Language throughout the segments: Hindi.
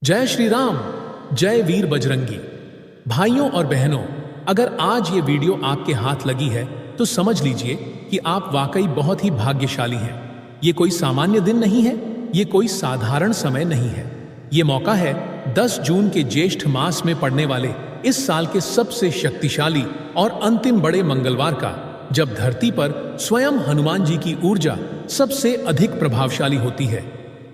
जय श्री राम। जय वीर बजरंगी। भाइयों और बहनों, अगर आज ये वीडियो आपके हाथ लगी है तो समझ लीजिए कि आप वाकई बहुत ही भाग्यशाली हैं। ये कोई सामान्य दिन नहीं है, ये कोई साधारण समय नहीं है। ये मौका है 10 जून के ज्येष्ठ मास में पड़ने वाले इस साल के सबसे शक्तिशाली और अंतिम बड़े मंगलवार का, जब धरती पर स्वयं हनुमान जी की ऊर्जा सबसे अधिक प्रभावशाली होती है।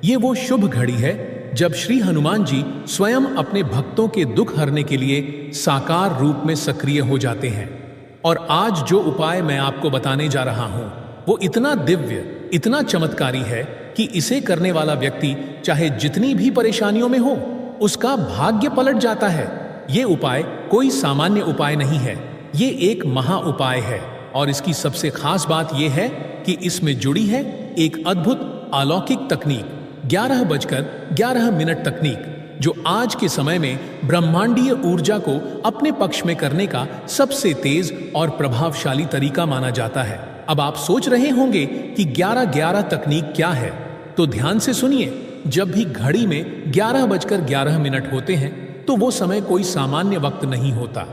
ये वो शुभ घड़ी है जब श्री हनुमान जी स्वयं अपने भक्तों के दुख हरने के लिए साकार रूप में सक्रिय हो जाते हैं। और आज जो उपाय मैं आपको बताने जा रहा हूं वो इतना दिव्य, इतना चमत्कारी है कि इसे करने वाला व्यक्ति चाहे जितनी भी परेशानियों में हो, उसका भाग्य पलट जाता है। ये उपाय कोई सामान्य उपाय नहीं है, ये एक महा उपाय है। और इसकी सबसे खास बात यह है कि इसमें जुड़ी है एक अद्भुत अलौकिक तकनीक, 11:11 तकनीक, जो आज के समय में ब्रह्मांडीय ऊर्जा को अपने पक्ष में करने का सबसे तेज और प्रभावशाली तरीका माना जाता है। अब आप सोच रहे होंगे कि 11:11 तकनीक क्या है, तो ध्यान से सुनिए। जब भी घड़ी में 11:11 होते हैं तो वो समय कोई सामान्य वक्त नहीं होता।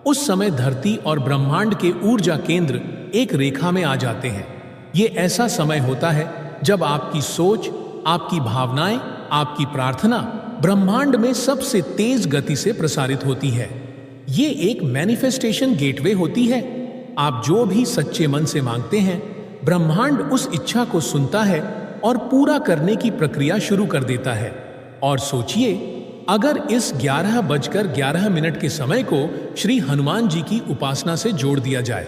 उस समय धरती और ब्रह्मांड के ऊर्जा केंद्र एक रेखा में आ जाते हैं। ये ऐसा समय होता है जब आपकी सोच, आपकी भावनाएं, आपकी प्रार्थना ब्रह्मांड में सबसे तेज गति से प्रसारित होती है। ये एक मैनिफेस्टेशन गेटवे होती है। आप जो भी सच्चे मन से मांगते हैं, ब्रह्मांड उस इच्छा को सुनता है और पूरा करने की प्रक्रिया शुरू कर देता है। और सोचिए, अगर इस 11:11 के समय को श्री हनुमान जी की उपासना से जोड़ दिया जाए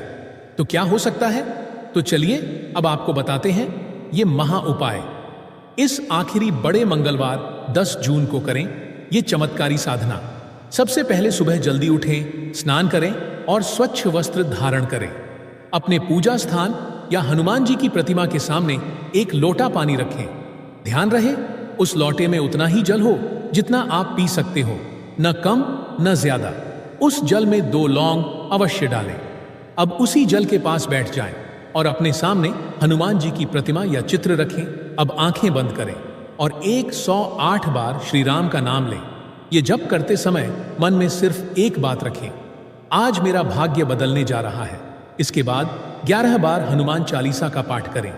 तो क्या हो सकता है। तो चलिए अब आपको बताते हैं ये महा उपाय। इस आखिरी बड़े मंगलवार 10 जून को करें ये चमत्कारी साधना। सबसे पहले सुबह जल्दी उठें, स्नान करें और स्वच्छ वस्त्र धारण करें। अपने पूजा स्थान या हनुमान जी की प्रतिमा के सामने एक लोटा पानी रखें। ध्यान रहे उस लोटे में उतना ही जल हो जितना आप पी सकते हो, न कम न ज्यादा। उस जल में 2 लौंग अवश्य डालें। अब उसी जल के पास बैठ जाएं और अपने सामने हनुमान जी की प्रतिमा या चित्र रखें। अब आंखें बंद करें और 108 बार श्री राम का नाम लें। ये जप करते समय मन में सिर्फ एक बात रखें, आज मेरा भाग्य बदलने जा रहा है। इसके बाद 11 बार हनुमान चालीसा का पाठ करें।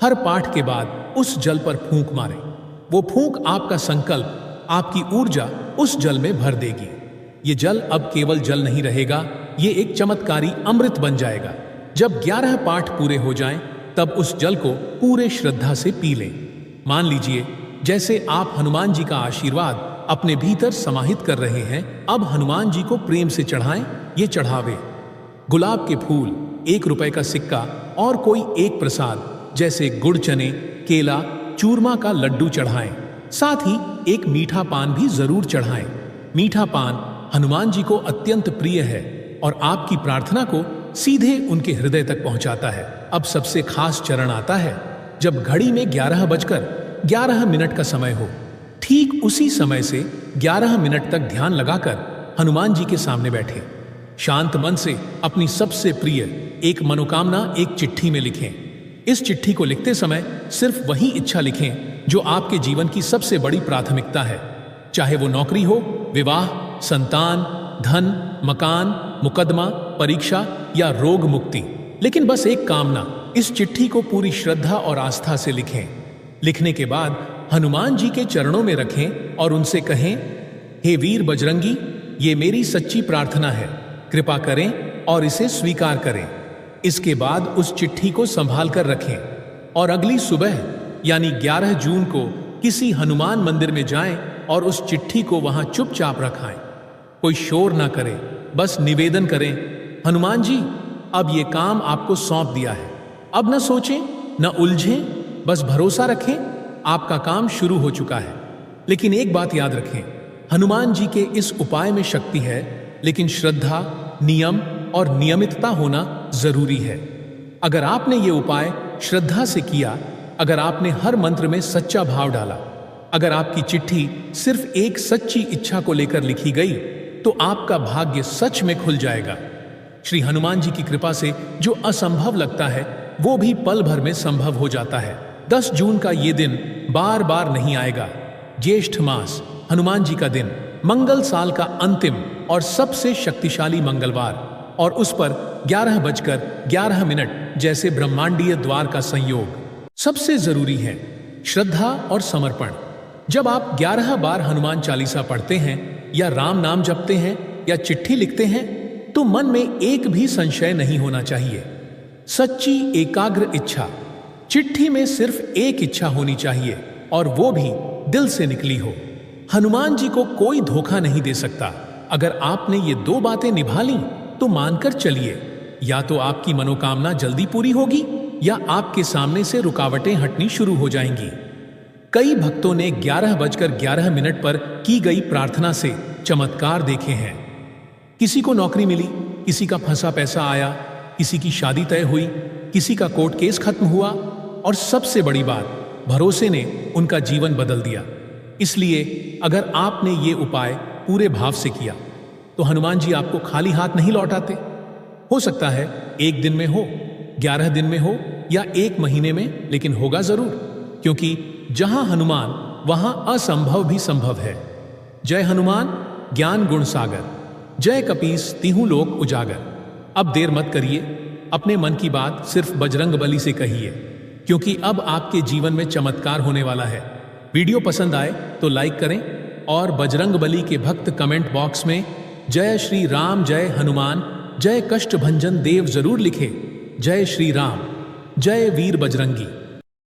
हर पाठ के बाद उस जल पर फूंक मारें। वो फूंक आपका संकल्प, आपकी ऊर्जा उस जल में भर देगी। ये जल अब केवल जल नहीं रहेगा, ये एक चमत्कारी अमृत बन जाएगा। जब 11 पाठ पूरे हो जाएं, तब उस जल को पूरे श्रद्धा से पी लें। मान लीजिए जैसे आप हनुमान जी का आशीर्वाद अपने भीतर समाहित कर रहे हैं। अब हनुमान जी को प्रेम से चढ़ाएं ये चढ़ावे। गुलाब के फूल, 1 रुपए का सिक्का और कोई एक प्रसाद जैसे गुड़ चने, केला, चूरमा का लड्डू चढ़ाएं। साथ ही एक मीठा पान भी जरूर चढ़ाएं। मीठा पान हनुमान जी को अत्यंत प्रिय है और आपकी प्रार्थना को सीधे उनके हृदय तक पहुंचाता है। अब सबसे खास चरण आता है जब घड़ी में 11:11 का समय हो। ठीक उसी समय से 11 मिनट तक ध्यान लगाकर हनुमान जी के सामने बैठे। शांत मन से अपनी सबसे प्रिय एक मनोकामना एक चिट्ठी में लिखें। इस चिट्ठी को लिखते समय सिर्फ वही इच्छा लिखें जो आपके जीवन की सबसे बड़ी प्राथमिकता है, चाहे वो नौकरी हो, विवाह, संतान, धन, मकान, मुकदमा, परीक्षा या रोग मुक्ति। लेकिन बस एक कामना। इस चिट्ठी को पूरी श्रद्धा और आस्था से लिखें। लिखने के बाद हनुमान जी के चरणों में रखें और उनसे कहें, हे वीर बजरंगी, ये मेरी सच्ची प्रार्थना है, कृपा करें और इसे स्वीकार करें। इसके बाद उस चिट्ठी को संभाल कर रखें और अगली सुबह यानी 11 जून को किसी हनुमान मंदिर में जाएं और उस चिट्ठी को वहां चुपचाप रखाएं। कोई शोर ना करें, बस निवेदन करें, हनुमान जी, अब ये काम आपको सौंप दिया है। अब न सोचें, न उलझें, बस भरोसा रखें, आपका काम शुरू हो चुका है। लेकिन एक बात याद रखें, हनुमान जी के इस उपाय में शक्ति है, लेकिन श्रद्धा, नियम और नियमितता होना जरूरी है। अगर आपने ये उपाय श्रद्धा से किया, अगर आपने हर मंत्र में सच्चा भाव डाला, अगर आपकी चिट्ठी सिर्फ एक सच्ची इच्छा को लेकर लिखी गई, तो आपका भाग्य सच में खुल जाएगा। श्री हनुमान जी की कृपा से जो असंभव लगता है वो भी पल भर में संभव हो जाता है। 10 जून का ये दिन बार बार नहीं आएगा। ज्येष्ठ मास, हनुमान जी का दिन, मंगल साल का अंतिम और सबसे शक्तिशाली मंगलवार, और उस पर 11:11 जैसे ब्रह्मांडीय द्वार का संयोग। सबसे जरूरी है श्रद्धा और समर्पण। जब आप 11 बार हनुमान चालीसा पढ़ते हैं या राम नाम जपते हैं या चिट्ठी लिखते हैं तो मन में एक भी संशय नहीं होना चाहिए। सच्ची एकाग्र इच्छा। चिट्ठी में सिर्फ एक इच्छा होनी चाहिए और वो भी दिल से निकली हो। हनुमान जी को कोई धोखा नहीं दे सकता। अगर आपने ये 2 बातें निभा ली तो मानकर चलिए, या तो आपकी मनोकामना जल्दी पूरी होगी या आपके सामने से रुकावटें हटनी शुरू हो जाएंगी। कई भक्तों ने 11:11 पर की गई प्रार्थना से चमत्कार देखे हैं। किसी को नौकरी मिली, किसी का फंसा पैसा आया, किसी की शादी तय हुई, किसी का कोर्ट केस खत्म हुआ, और सबसे बड़ी बात, भरोसे ने उनका जीवन बदल दिया। इसलिए अगर आपने ये उपाय पूरे भाव से किया तो हनुमान जी आपको खाली हाथ नहीं लौटाते। हो सकता है 1 दिन में हो, 11 दिन में हो या 1 महीने में, लेकिन होगा जरूर, क्योंकि जहां हनुमान वहां असंभव भी संभव है। जय हनुमान ज्ञान गुण सागर, जय कपीस तिहु लोक उजागर। अब देर मत करिए, अपने मन की बात सिर्फ बजरंग बली से कहिए, क्योंकि अब आपके जीवन में चमत्कार होने वाला है। वीडियो पसंद आए तो लाइक करें और बजरंग बली के भक्त कमेंट बॉक्स में जय श्री राम, जय हनुमान, जय कष्ट भंजन देव जरूर लिखें। जय श्री राम, जय वीर बजरंगी।